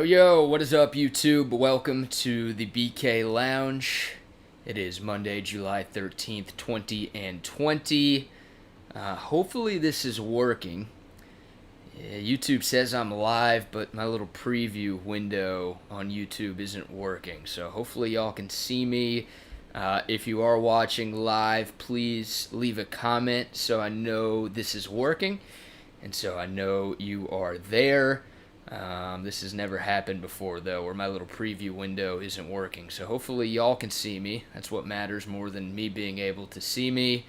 Yo, what is up, YouTube? Welcome to the BK Lounge. It is Monday, July 13th, 2020. Hopefully this is working. YouTube says I'm live, but my little preview window on YouTube isn't working. So hopefully y'all can see me. If you are watching live, please leave a comment so I know this is working and so I know you are there. This has never happened before, though, where my little preview window isn't working. So hopefully y'all can see me. That's what matters more than me being able to see me.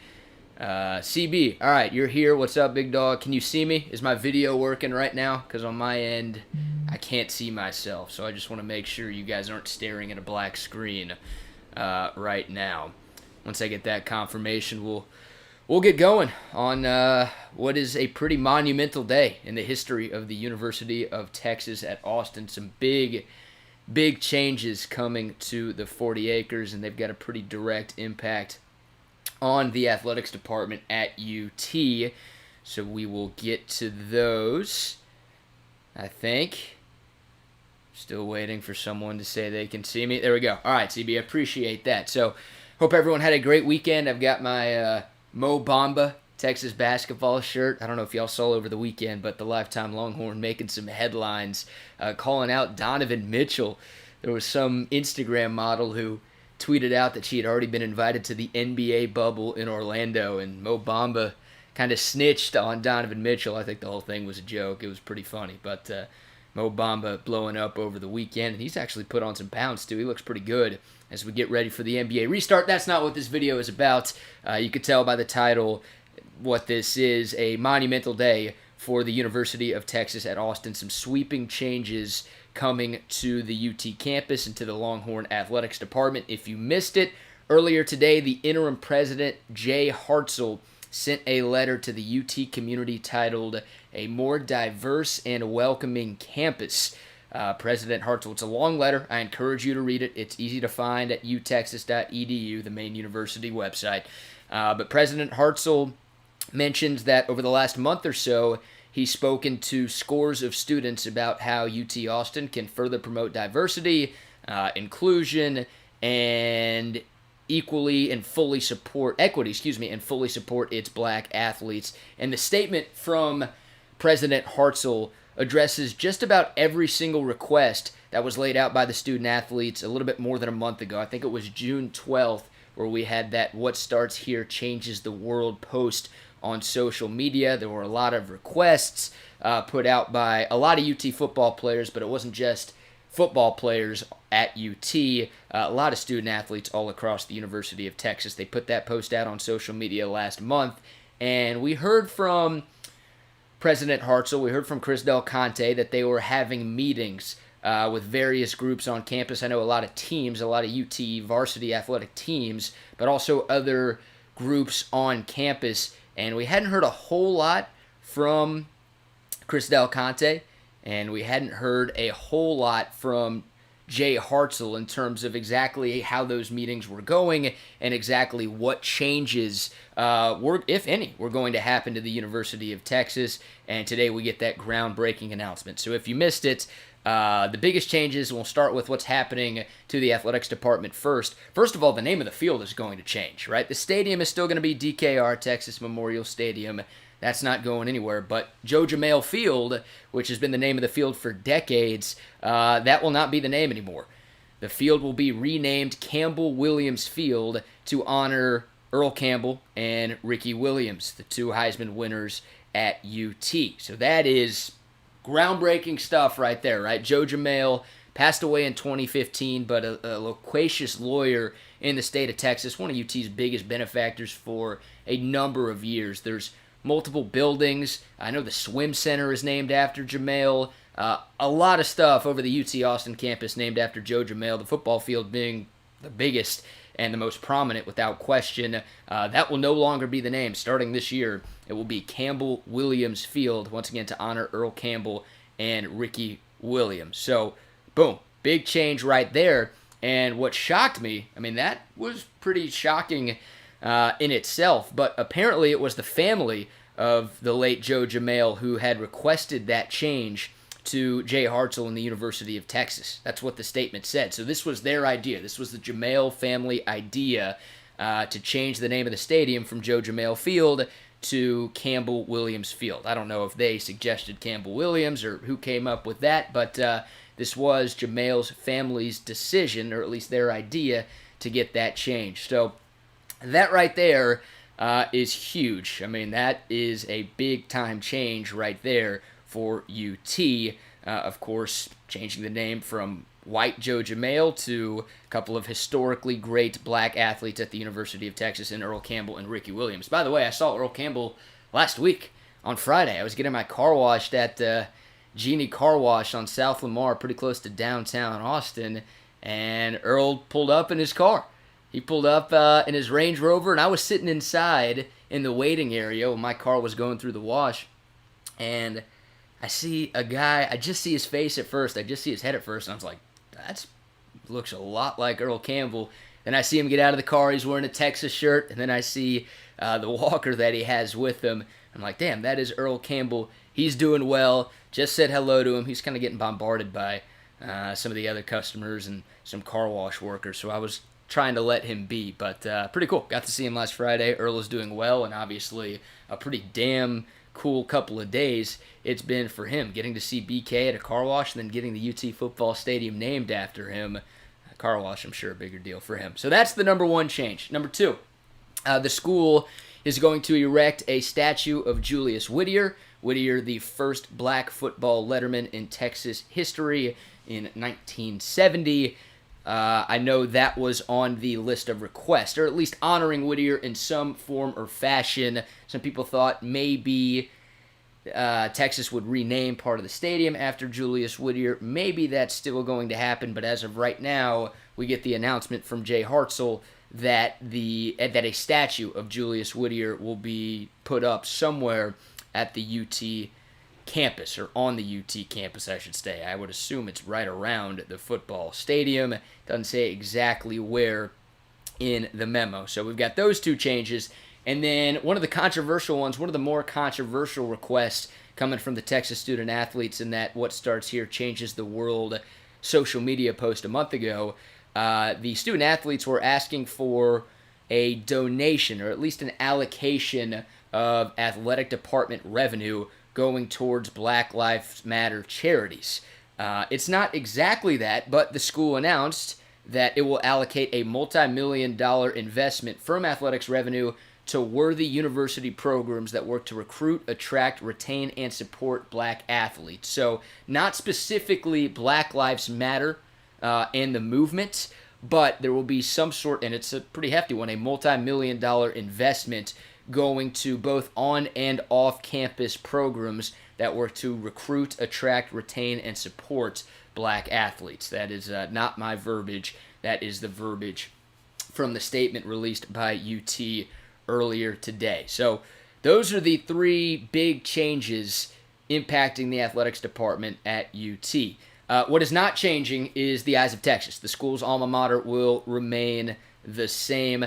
CB, all right, you're here. What's up, big dog? Can you see me? Is my video working right now? Because on my end, I can't see myself. So I just want to make sure you guys aren't staring at a black screen right now. Once I get that confirmation, we'll get going on what is a pretty monumental day in the history of the University of Texas at Austin. Some big changes coming to the 40 acres, and they've got a pretty direct impact on the athletics department at UT. So we will get to those, I think. Still waiting for someone to say they can see me. There we go. All right, CB, I appreciate that. So hope everyone had a great weekend. I've got my Mo Bamba Texas basketball shirt. I don't know if y'all saw over the weekend, but the Lifetime Longhorn making some headlines, calling out Donovan Mitchell. There was some Instagram model who tweeted out that she had already been invited to the NBA bubble in Orlando, and Mo Bamba kind of snitched on Donovan Mitchell. I think the whole thing was a joke. It was pretty funny, but Mo Bamba blowing up over the weekend, and he's actually put on some pounds too. He looks pretty good as we get ready for the NBA restart. That's not what this video is about. You could tell by the title what this is, a monumental day for the University of Texas at Austin. Some sweeping changes coming to the UT campus and to the Longhorn Athletics Department. If you missed it, earlier today, the interim president, Jay Hartzell, sent a letter to the UT community titled "A More Diverse and Welcoming Campus." President Hartzell, it's a long letter. I encourage you to read it. It's easy to find at utexas.edu, the main university website. But President Hartzell mentions that over the last month or so, he's spoken to scores of students about how UT Austin can further promote diversity, inclusion, and equity and fully support its black athletes. And the statement from President Hartzell addresses just about every single request that was laid out by the student athletes a little bit more than a month ago. I think it was June 12th where we had that "What Starts Here Changes the World" post on social media. There were a lot of requests put out by a lot of UT football players, but it wasn't just football players at UT. A lot of student athletes all across the University of Texas. They put that post out on social media last month, and we heard from President Hartzell, we heard from Chris Del Conte that they were having meetings with various groups on campus. I know a lot of teams, a lot of UT varsity athletic teams, but also other groups on campus. And we hadn't heard a whole lot from Chris Del Conte, and we hadn't heard a whole lot from Jay Hartzell in terms of exactly how those meetings were going and exactly what changes, if any, were going to happen to the University of Texas. And today we get that groundbreaking announcement. So if you missed it, the biggest changes, we'll start with what's happening to the athletics department first. First of all, the name of the field is going to change, right? The stadium is still going to be DKR, Texas Memorial Stadium. That's not going anywhere. But Joe Jamail Field, which has been the name of the field for decades, that will not be the name anymore. The field will be renamed Campbell Williams Field to honor Earl Campbell and Ricky Williams, the two Heisman winners at UT. So that is groundbreaking stuff right there, right? Joe Jamail passed away in 2015, but a loquacious lawyer in the state of Texas, one of UT's biggest benefactors for a number of years. There's multiple buildings. I know the swim center is named after Jamail. A lot of stuff over the UT Austin campus named after Joe Jamail, the football field being the biggest and the most prominent without question. That will no longer be the name. Starting this year, it will be Campbell Williams Field, once again to honor Earl Campbell and Ricky Williams. So, boom, big change right there. And what shocked me, I mean, that was pretty shocking in itself, but apparently it was the family of the late Joe Jamail who had requested that change to Jay Hartzell and the University of Texas. That's what the statement said. So this was their idea. This was the Jamail family idea to change the name of the stadium from Joe Jamail Field to Campbell Williams Field. I don't know if they suggested Campbell Williams or who came up with that, but this was Jamail's family's decision, or at least their idea, to get that changed. So that right there is huge. I mean, that is a big-time change right there for UT. Of course, changing the name from white Joe Jamail to a couple of historically great black athletes at the University of Texas in Earl Campbell and Ricky Williams. By the way, I saw Earl Campbell last week on Friday. I was getting my car washed at Genie Car Wash on South Lamar, pretty close to downtown Austin, and Earl pulled up in his car. He pulled up in his Range Rover, and I was sitting inside in the waiting area when my car was going through the wash, and I see a guy. I just see his face at first. I just see his head at first, and I was like, that looks a lot like Earl Campbell. Then I see him get out of the car. He's wearing a Texas shirt, and then I see the walker that he has with him. I'm like, damn, that is Earl Campbell. He's doing well. Just said hello to him. He's kind of getting bombarded by some of the other customers and some car wash workers, so I was trying to let him be, but pretty cool. Got to see him last Friday. Earl is doing well, and obviously a pretty damn cool couple of days it's been for him, getting to see BK at a car wash and then getting the UT football stadium named after him. A car wash, I'm sure, a bigger deal for him. So that's the number one change. Number two, the school is going to erect a statue of Julius Whittier. Whittier, the first black football letterman in Texas history in 1970. I know that was on the list of requests, or at least honoring Whittier in some form or fashion. Some people thought maybe Texas would rename part of the stadium after Julius Whittier. Maybe that's still going to happen, but as of right now, we get the announcement from Jay Hartzell that a statue of Julius Whittier will be put up somewhere at the UT campus, or on the UT campus, I should say. I would assume it's right around the football stadium. Doesn't say exactly where in the memo. So we've got those two changes. And then one of the controversial ones, one of the more controversial requests coming from the Texas student athletes, in that What Starts Here Changes the World social media post a month ago. The student athletes were asking for a donation, or at least an allocation of athletic department revenue going towards Black Lives Matter charities. It's not exactly that, but the school announced that it will allocate a multi-million-dollar investment from athletics revenue to worthy university programs that work to recruit, attract, retain, and support black athletes. So not specifically Black Lives Matter and the movement, but there will be some sort, and it's a pretty hefty one, a multi-million-dollar investment going to both on and off campus programs that work to recruit, attract, retain, and support black athletes. That is not my verbiage. That is the verbiage from the statement released by UT earlier today. So those are the three big changes impacting the athletics department at UT. What is not changing is the Eyes of Texas. The school's alma mater will remain the same.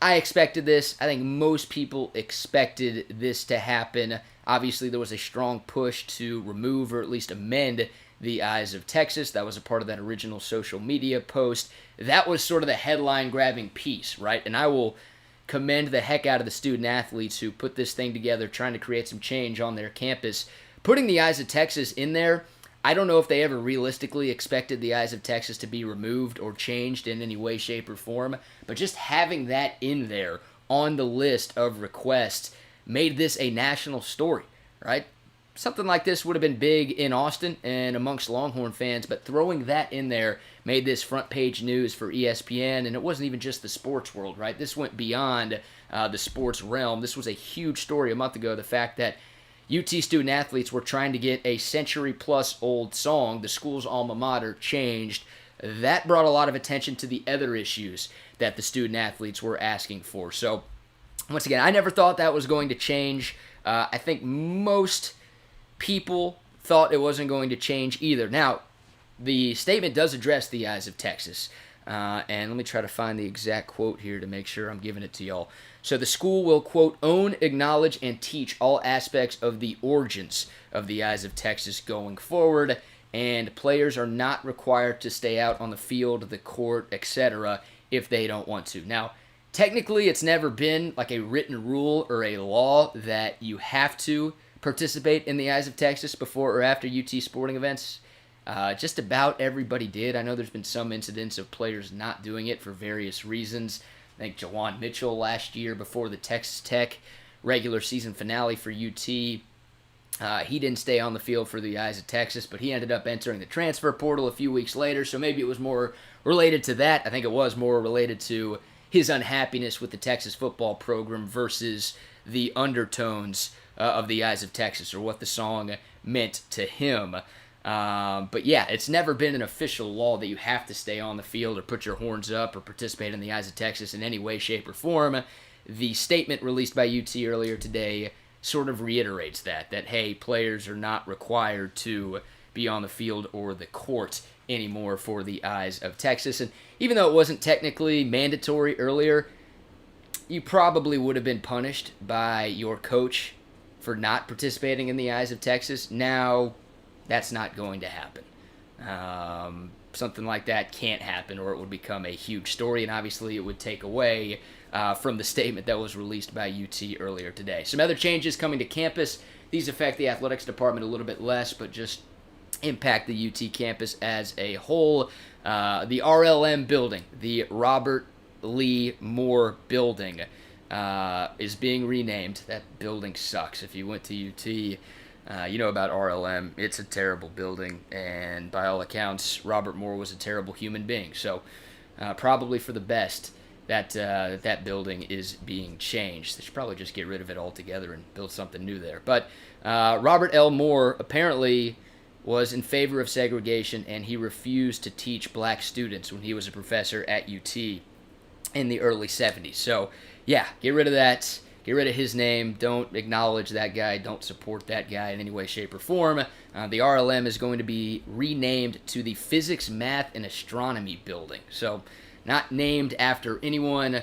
I expected this. I think most people expected this to happen. Obviously, there was a strong push to remove, or at least amend, the Eyes of Texas. That was a part of that original social media post. That was sort of the headline-grabbing piece, right? And I will commend the heck out of the student-athletes who put this thing together, trying to create some change on their campus. Putting the Eyes of Texas in there, I don't know if they ever realistically expected the Eyes of Texas to be removed or changed in any way, shape, or form, but just having that in there on the list of requests made this a national story, right? Something like this would have been big in Austin and amongst Longhorn fans, but throwing that in there made this front page news for ESPN, and it wasn't even just the sports world, right? This went beyond the sports realm. This was a huge story a month ago, the fact that UT student athletes were trying to get a century-plus-old song, the school's alma mater, changed. That brought a lot of attention to the other issues that the student athletes were asking for. So, once again, I never thought that was going to change. I think most people thought it wasn't going to change either. Now, the statement does address the Eyes of Texas. And let me try to find the exact quote here to make sure I'm giving it to y'all. So the school will, quote, own, acknowledge, and teach all aspects of the origins of the Eyes of Texas going forward, and players are not required to stay out on the field, the court, etc. if they don't want to. Now, technically, it's never been like a written rule or a law that you have to participate in the Eyes of Texas before or after UT sporting events. Just about everybody did. I know there's been some incidents of players not doing it for various reasons. I think Jawan Mitchell last year before the Texas Tech regular season finale for UT, he didn't stay on the field for the Eyes of Texas, but he ended up entering the transfer portal a few weeks later, so maybe it was more related to that. I think it was more related to his unhappiness with the Texas football program versus the undertones of the Eyes of Texas, or what the song meant to him. But yeah, it's never been an official law that you have to stay on the field or put your horns up or participate in the Eyes of Texas in any way, shape, or form. The statement released by UT earlier today sort of reiterates that, hey, players are not required to be on the field or the court anymore for the Eyes of Texas. And even though it wasn't technically mandatory earlier, you probably would have been punished by your coach for not participating in the Eyes of Texas. Now, that's not going to happen. Something like that can't happen, or it would become a huge story, and obviously it would take away from the statement that was released by UT earlier today. Some other changes coming to campus. These affect the athletics department a little bit less, but just impact the UT campus as a whole. The RLM building, the Robert Lee Moore building, is being renamed. That building sucks. If you went to UT, you know about RLM. It's a terrible building, and by all accounts, Robert Moore was a terrible human being. So probably for the best that that building is being changed. They should probably just get rid of it altogether and build something new there. But Robert L. Moore apparently was in favor of segregation, and he refused to teach black students when he was a professor at UT in the early 70s. So yeah, get rid of that. Get rid of his name. Don't acknowledge that guy. Don't support that guy in any way, shape, or form. The RLM is going to be renamed to the Physics, Math, and Astronomy Building. So not named after anyone,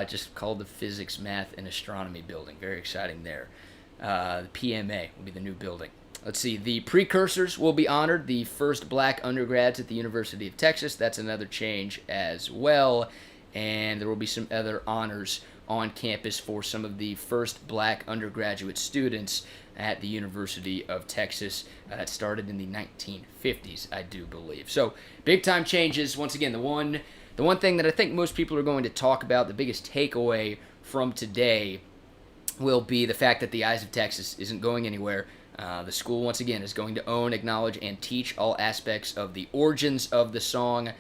just called the Physics, Math, and Astronomy Building. Very exciting there. The PMA will be the new building. Let's see. The precursors will be honored. The first black undergrads at the University of Texas. That's another change as well. And there will be some other honors on campus for some of the first black undergraduate students at the University of Texas. That started in the 1950s, I do believe. So big time changes. Once again, the one thing that I think most people are going to talk about, the biggest takeaway from today, will be the fact that the Eyes of Texas isn't going anywhere. The school, once again, is going to own, acknowledge, and teach all aspects of the origins of the song.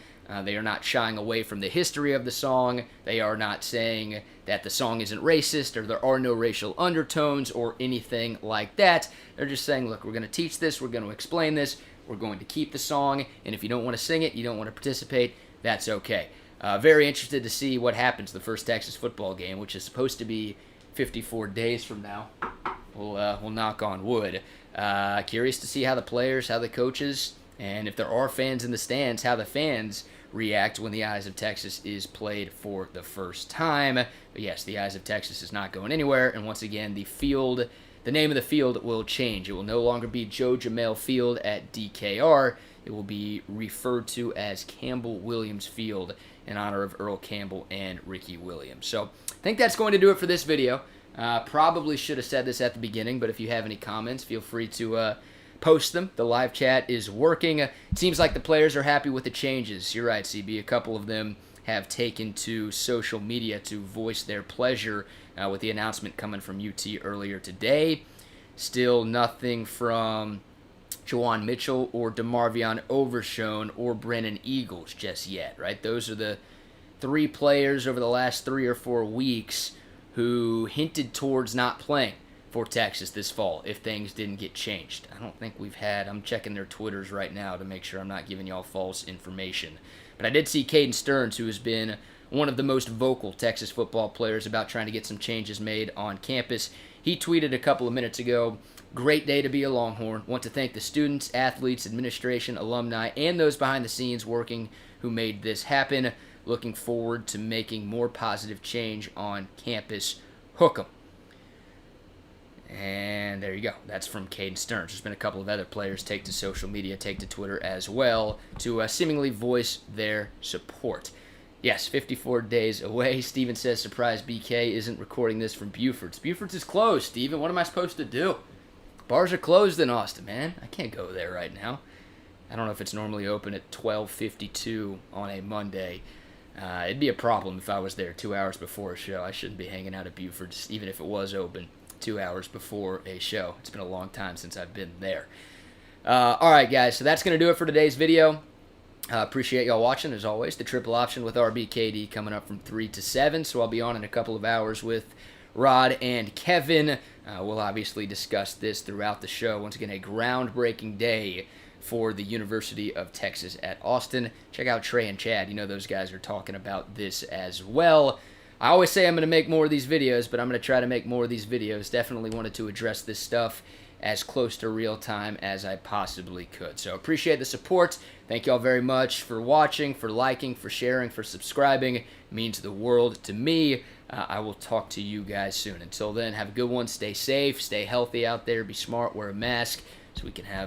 They are not shying away from the history of the song. They are not saying that the song isn't racist or there are no racial undertones or anything like that. They're just saying, look, we're going to teach this, we're going to explain this, we're going to keep the song, and if you don't want to sing it, you don't want to participate, that's okay. Very interested to see what happens the first Texas football game, which is supposed to be 54 days from now. We'll knock on wood. Curious to see how the players, how the coaches, and if there are fans in the stands, how the fans react when the Eyes of Texas is played for the first time. But yes, the Eyes of Texas is not going anywhere, and once again, the name of the field will change. It will no longer be Joe Jamel Field at DKR. It will be referred to as Campbell Williams Field in honor of Earl Campbell and Ricky Williams. So I think that's going to do it for this video. Probably should have said this at the beginning, but if you have any comments, feel free to post them. The live chat is working. It seems like the players are happy with the changes. You're right, CB. A couple of them have taken to social media to voice their pleasure with the announcement coming from UT earlier today. Still nothing from Jawan Mitchell or DeMarvion Overshone or Brennan Eagles just yet, right? Those are the three players over the last 3 or 4 weeks who hinted towards not playing for Texas this fall if things didn't get changed. I don't think we've had, I'm checking their Twitters right now to make sure I'm not giving y'all false information. But I did see Caden Stearns, who has been one of the most vocal Texas football players about trying to get some changes made on campus. He tweeted a couple of minutes ago, "Great day to be a Longhorn. Want to thank the students, athletes, administration, alumni, and those behind the scenes working who made this happen. Looking forward to making more positive change on campus. Hook 'em." And there you go. That's from Caden Stearns. There's been a couple of other players take to social media, take to Twitter as well, to seemingly voice their support. Yes, 54 days away. Steven says, surprise BK isn't recording this from Buford's. Buford's is closed, Steven. What am I supposed to do? Bars are closed in Austin, man. I can't go there right now. I don't know if it's normally open at 12:52 on a Monday. It'd be a problem if I was there 2 hours before a show. I shouldn't be hanging out at Buford's, even if it was open 2 hours before a show. It's been a long time since I've been there. All right, guys, so that's going to do it for today's video. Appreciate y'all watching, as always. The triple option with RBKD coming up from 3 to 7, so I'll be on in a couple of hours with Rod and Kevin. We'll obviously discuss this throughout the show. Once again, a groundbreaking day for the University of Texas at Austin. Check out Trey and Chad. You know those guys are talking about this as well. I always say I'm going to make more of these videos, but I'm going to try to make more of these videos. Definitely wanted to address this stuff as close to real time as I possibly could. So appreciate the support. Thank you all very much for watching, for liking, for sharing, for subscribing. It means the world to me. I will talk to you guys soon. Until then, have a good one. Stay safe. Stay healthy out there. Be smart. Wear a mask so we can have